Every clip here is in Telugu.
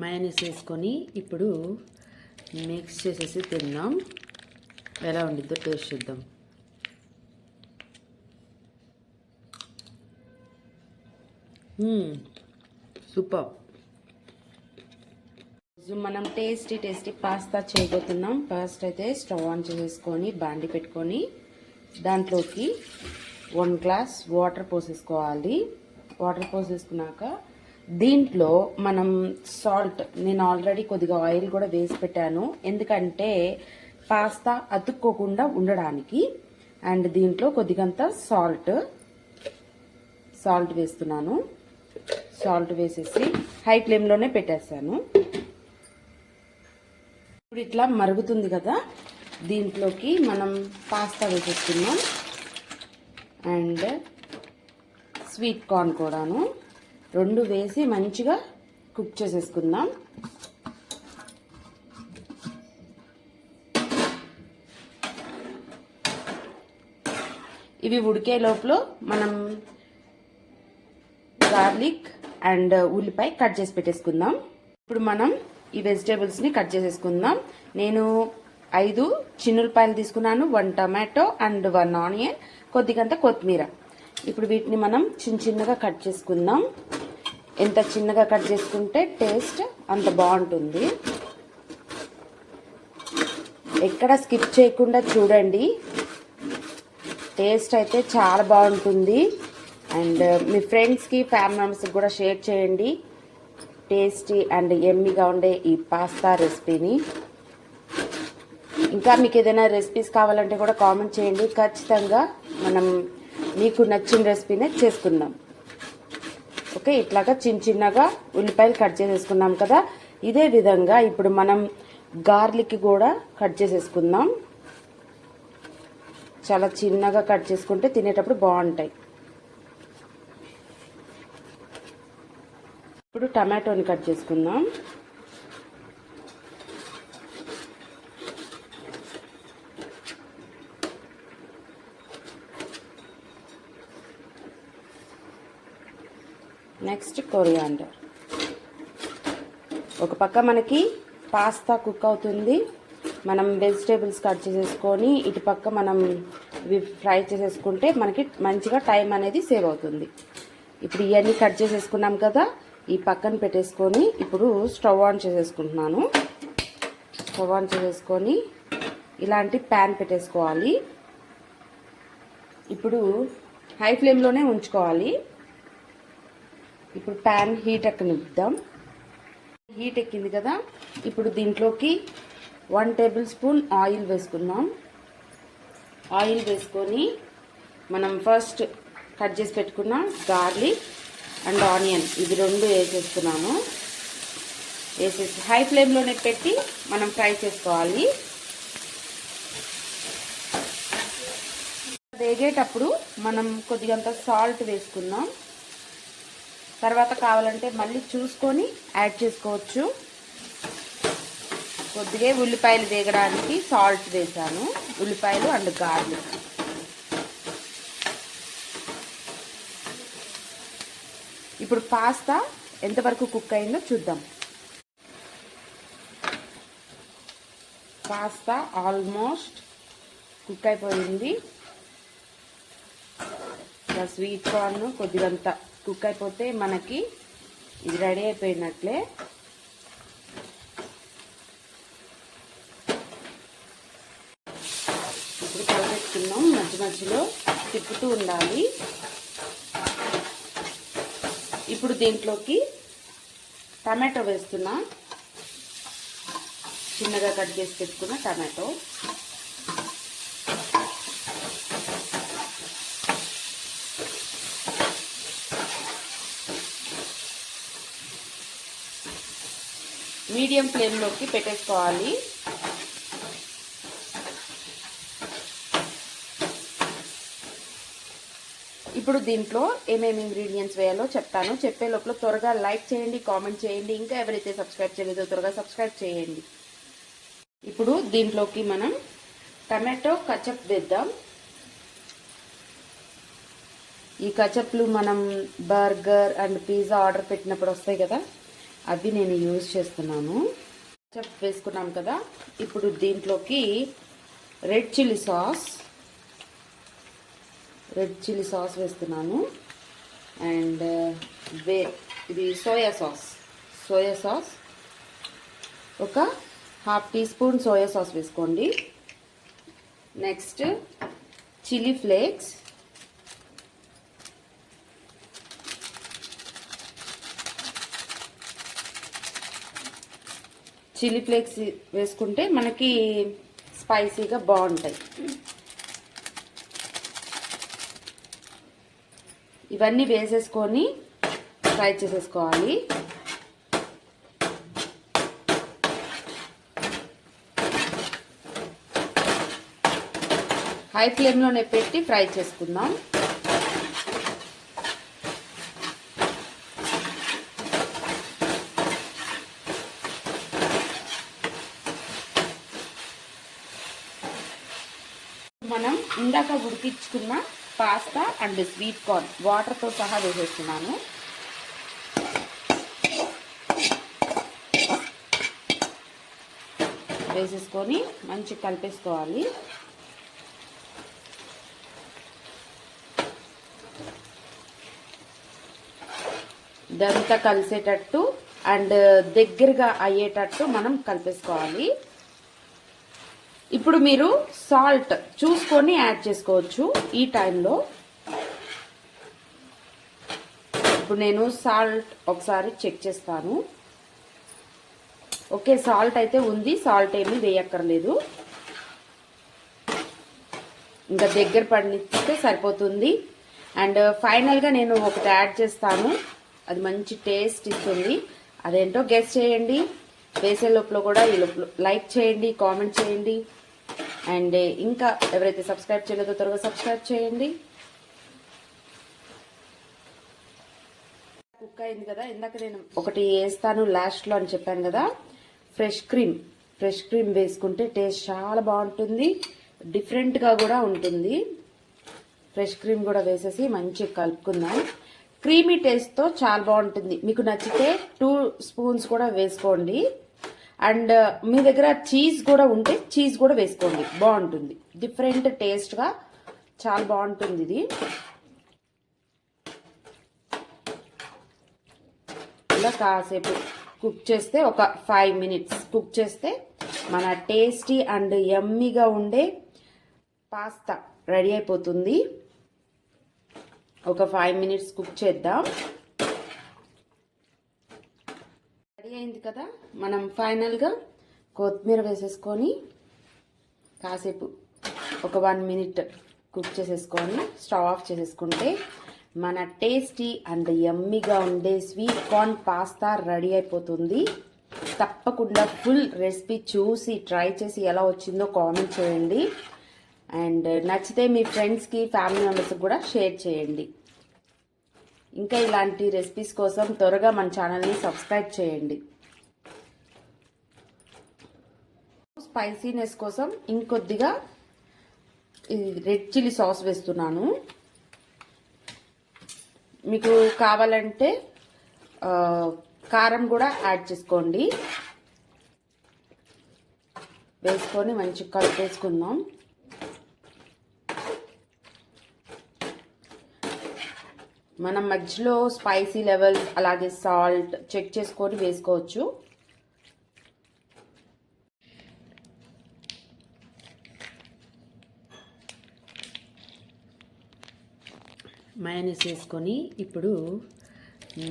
మయోనీస్ వేసుకొని ఇప్పుడు మిక్స్ చేసేసి తిందాం. ఎలా ఉండిద్దో టేస్ట్ చూద్దాం. సూపర్. మనం టేస్టీ పాస్తా చేయబోతున్నాం. ఫస్ట్ అయితే స్టవ్ ఆన్ చేసేసుకొని బాండి పెట్టుకొని దాంట్లోకి 1 గ్లాస్ వాటర్ పోసేసుకోవాలి. వాటర్ పోసేసుకున్నాక దీంట్లో మనం సాల్ట్, నేను ఆల్రెడీ కొద్దిగా ఆయిల్ కూడా వేసి పెట్టాను, ఎందుకంటే పాస్తా అతుక్కోకుండా ఉండడానికి. అండ్ దీంట్లో కొద్దిగంత సాల్ట్ వేస్తున్నాను. సాల్ట్ వేసేసి హై ఫ్లేమ్లోనే పెట్టేస్తాను. ఇప్పుడు ఇట్లా మరుగుతుంది కదా, దీంట్లోకి మనం పాస్తా వేసేస్తున్నాం. అండ్ స్వీట్ కార్న్ కూడాను 2 వేసి మంచిగా కుక్ చేసేసుకుందాం. ఇవి ఉడికే లోపల మనం గార్లిక్ అండ్ ఉల్లిపాయ కట్ చేసి పెట్టేసుకుందాం. ఇప్పుడు మనం ఈ వెజిటేబుల్స్ని కట్ చేసేసుకుందాం. నేను 5 చిన్నులపాయలు తీసుకున్నాను, 1 టమాటో అండ్ 1 ఆనియన్, కొద్దిగంత కొత్తిమీర. ఇప్పుడు వీటిని మనం చిన్నగా కట్ చేసుకుందాం. ఎంత చిన్నగా కట్ చేసుకుంటే టేస్ట్ అంత బాగుంటుంది. ఎక్కడ స్కిప్ చేయకుండా చూడండి, టేస్ట్ అయితే చాలా బాగుంటుంది. అండ్ మీ ఫ్రెండ్స్కి, ఫ్యామిలీ మెంబర్స్కి కూడా షేర్ చేయండి టేస్టీ అండ్ యమ్మీగా ఉండే ఈ పాస్తా రెసిపీని. ఇంకా మీకు ఏదైనా రెసిపీస్ కావాలంటే కూడా కామెంట్ చేయండి. ఖచ్చితంగా మనం మీకు నచ్చిన రెసిపీనే చేసుకుందాం. ఓకే, ఇట్లాగా చిన్నగా ఉల్లిపాయలు కట్ చేసేసుకున్నాం కదా. ఇదే విధంగా ఇప్పుడు మనం గార్లిక్ కూడా కట్ చేసేసుకుందాం. చాలా చిన్నగా కట్ చేసుకుంటే తినేటప్పుడు బాగుంటాయి. ఇప్పుడు టమాటోని కట్ చేసుకుందాం. Next coriander. ఒక పక్క మనకి పాస్తా కుక్ అవుతుంది, మనం వెజిటేబుల్స్ కట్ చేసేసుకొని ఇటు పక్క మనం ఇవి ఫ్రై చేసేసుకుంటే మనకి మంచిగా టైం అనేది సేవ్ అవుతుంది. ఇప్పుడు ఇవన్నీ కట్ చేసేసుకున్నాం కదా, ఈ పక్కన పెట్టేసుకొని ఇప్పుడు స్టవ్ ఆన్ చేసేసుకుంటున్నాను. స్టవ్ ఆన్ చేసేసుకొని ఇలాంటి ప్యాన్ పెట్టేసుకోవాలి. ఇప్పుడు హై ఫ్లేమ్లోనే ఉంచుకోవాలి. ఇప్పుడు ప్యాన్ హీట్ ఎక్కనిద్దాం. హీట్ ఎక్కింది కదా, ఇప్పుడు దీంట్లోకి 1 టేబుల్ స్పూన్ ఆయిల్ వేసుకుందాం. ఆయిల్ వేసుకొని మనం ఫస్ట్ కట్ చేసి పెట్టుకున్న గార్లిక్ అండ్ ఆనియన్ ఇవి 2 వేసేసుకున్నాము. వేసేసి హై ఫ్లేమ్లోనే పెట్టి మనం ఫ్రై చేసుకోవాలి. వేగేటప్పుడు మనం కొద్దిగంత సాల్ట్ వేసుకుందాం. తర్వాత కావాలంటే మళ్ళీ చూసుకొని యాడ్ చేసుకోవచ్చు. కొద్దిగా ఉల్లిపాయలు వేగడానికి సాల్ట్ వేసాను, ఉల్లిపాయలు అండ్ గార్లిక్. ఇప్పుడు పాస్తా ఎంతవరకు కుక్ అయిందో చూద్దాం. పాస్తా ఆల్మోస్ట్ కుక్ అయిపోయింది. స్వీట్ కార్న్ కొద్దిగంత కుక్ అయిపోతే మనకి ఇది రెడీ అయిపోయినట్లే. ఇప్పుడు కలిపేసుకుందాం, మధ్యలో తిప్పుతూ ఉండాలి. ఇప్పుడు దీంట్లోకి టమాటో వేస్తున్నా, చిన్నగా కట్ చేసి పెట్టుకున్న టమాటో. మీడియం ఫ్లేమ్లోకి పెట్టేసుకోవాలి. ఇప్పుడు దీంట్లో ఏమేమి ఇంగ్రీడియంట్స్ వేయాలో చెప్తాను. చెప్పే లోపల త్వరగా లైక్ చేయండి, కామెంట్ చేయండి. ఇంకా ఎవరైతే సబ్స్క్రైబ్ చేయలేదో త్వరగా సబ్స్క్రైబ్ చేయండి. ఇప్పుడు దీంట్లోకి మనం టమాటో కచప్ వేద్దాం. ఈ కచప్లు మనం బర్గర్ అండ్ పిజ్జా ఆర్డర్ పెట్టినప్పుడు వస్తాయి కదా, అవి నేను యూజ్ చేస్తున్నాను. చెప్ వేసుకున్నాం కదా, ఇప్పుడు దీంట్లోకి రెడ్ చిల్లీ సాస్ వేస్తున్నాను. అండ్ ఇది సోయా సాస్ ఒక 1/2 టీ స్పూన్ సోయా సాస్ వేసుకోండి. నెక్స్ట్ చిల్లీ ఫ్లేక్స్, వేసుకుంటే మనకి స్పైసీగా బాగుంటాయి. ఇవన్నీ వేసేసుకొని ఫ్రై చేసేసుకోవాలి. హై ఫ్లేమ్లోనే పెట్టి ఫ్రై చేసుకుందాం. మనం ఇందాక ఉడికించుకున్న పాస్తా అండ్ స్వీట్ కార్న్ వాటర్తో సహా వేసేస్తున్నాను. వేసేసుకొని మంచిగా కలిపేసుకోవాలి. ఇదంతా కలిసేటట్టు అండ్ దగ్గరగా అయ్యేటట్టు మనం కలిపేసుకోవాలి. ఇప్పుడు మీరు సాల్ట్ చూసుకొని యాడ్ చేసుకోవచ్చు ఈ టైంలో. ఇప్పుడు నేను సాల్ట్ ఒకసారి చెక్ చేస్తాను. ఓకే, సాల్ట్ అయితే ఉంది, సాల్ట్ ఏమీ వేయక్కర్లేదు. ఇంకా దగ్గర పడితే సరిపోతుంది. అండ్ ఫైనల్గా నేను ఒకటి యాడ్ చేస్తాను, అది మంచి టేస్ట్ ఇస్తుంది. అదేంటో గెస్ చేయండి. వేసే లోపల కూడా ఈ లోపల లైక్ చేయండి, కామెంట్ చేయండి. అండ్ ఇంకా ఎవరైతే సబ్స్క్రైబ్ చేయలేదో త్వరగా సబ్స్క్రైబ్ చేయండి. కుక్ అయింది కదా, ఇందాక నేను ఒకటి వేస్తాను లాస్ట్లో అని చెప్పాను కదా, ఫ్రెష్ క్రీమ్ వేసుకుంటే టేస్ట్ చాలా బాగుంటుంది, డిఫరెంట్గా కూడా ఉంటుంది. ఫ్రెష్ క్రీమ్ కూడా వేసేసి మంచిగా కలుపుకుందాం. క్రీమీ టేస్ట్తో చాలా బాగుంటుంది. మీకు నచ్చితే 2 స్పూన్స్ కూడా వేసుకోండి. అండ్ మీ దగ్గర చీజ్ కూడా ఉంటే చీజ్ కూడా వేసుకోండి, బాగుంటుంది. డిఫరెంట్ టేస్ట్గా చాలా బాగుంటుంది ఇది. ఇలా కాసేపు కుక్ చేస్తే ఒక 5 మినిట్స్ కుక్ చేస్తే మన టేస్టీ అండ్ యమ్మీగా ఉండే పాస్తా రెడీ అయిపోతుంది. ఒక 5 మినిట్స్ కుక్ చేద్దాం. రెడీ అయింది కదా, మనం ఫైనల్గా కొత్తిమీర వేసేసుకొని కాసేపు ఒక 1 మినిట్ కుక్ చేసేసుకొని స్టవ్ ఆఫ్ చేసేసుకుంటే మన టేస్టీ అండ్ యమ్మీగా ఉండే స్వీట్ కార్న్ పాస్తా రెడీ అయిపోతుంది. తప్పకుండా ఫుల్ రెసిపీ చూసి ట్రై చేసి ఎలా వచ్చిందో కామెంట్ చేయండి. అండ్ నచ్చితే మీ ఫ్రెండ్స్కి, ఫ్యామిలీ మెంబర్స్కి కూడా షేర్ చేయండి. ఇంకా ఇలాంటి రెసిపీస్ కోసం త్వరగా మన ఛానల్ని సబ్స్క్రైబ్ చేయండి. స్పైసీనెస్ కోసం ఇంకొద్దిగా రెడ్ చిల్లీ సాస్ వేస్తున్నాను. మీకు కావాలంటే కారం కూడా యాడ్ చేసుకోండి. వేసుకొని మంచిగా కలిపేసుకుందాం. మనం మధ్యలో స్పైసీ లెవెల్ అలాగే సాల్ట్ చెక్ చేసుకొని వేసుకోవచ్చు. మయోనీస్ వేసుకొని ఇప్పుడు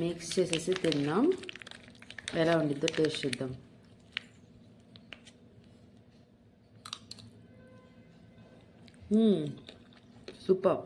మిక్స్ చేసేసి తిందాం. ఎలా ఉండిద్దో టేస్ట్ చేద్దాం. సూపర్.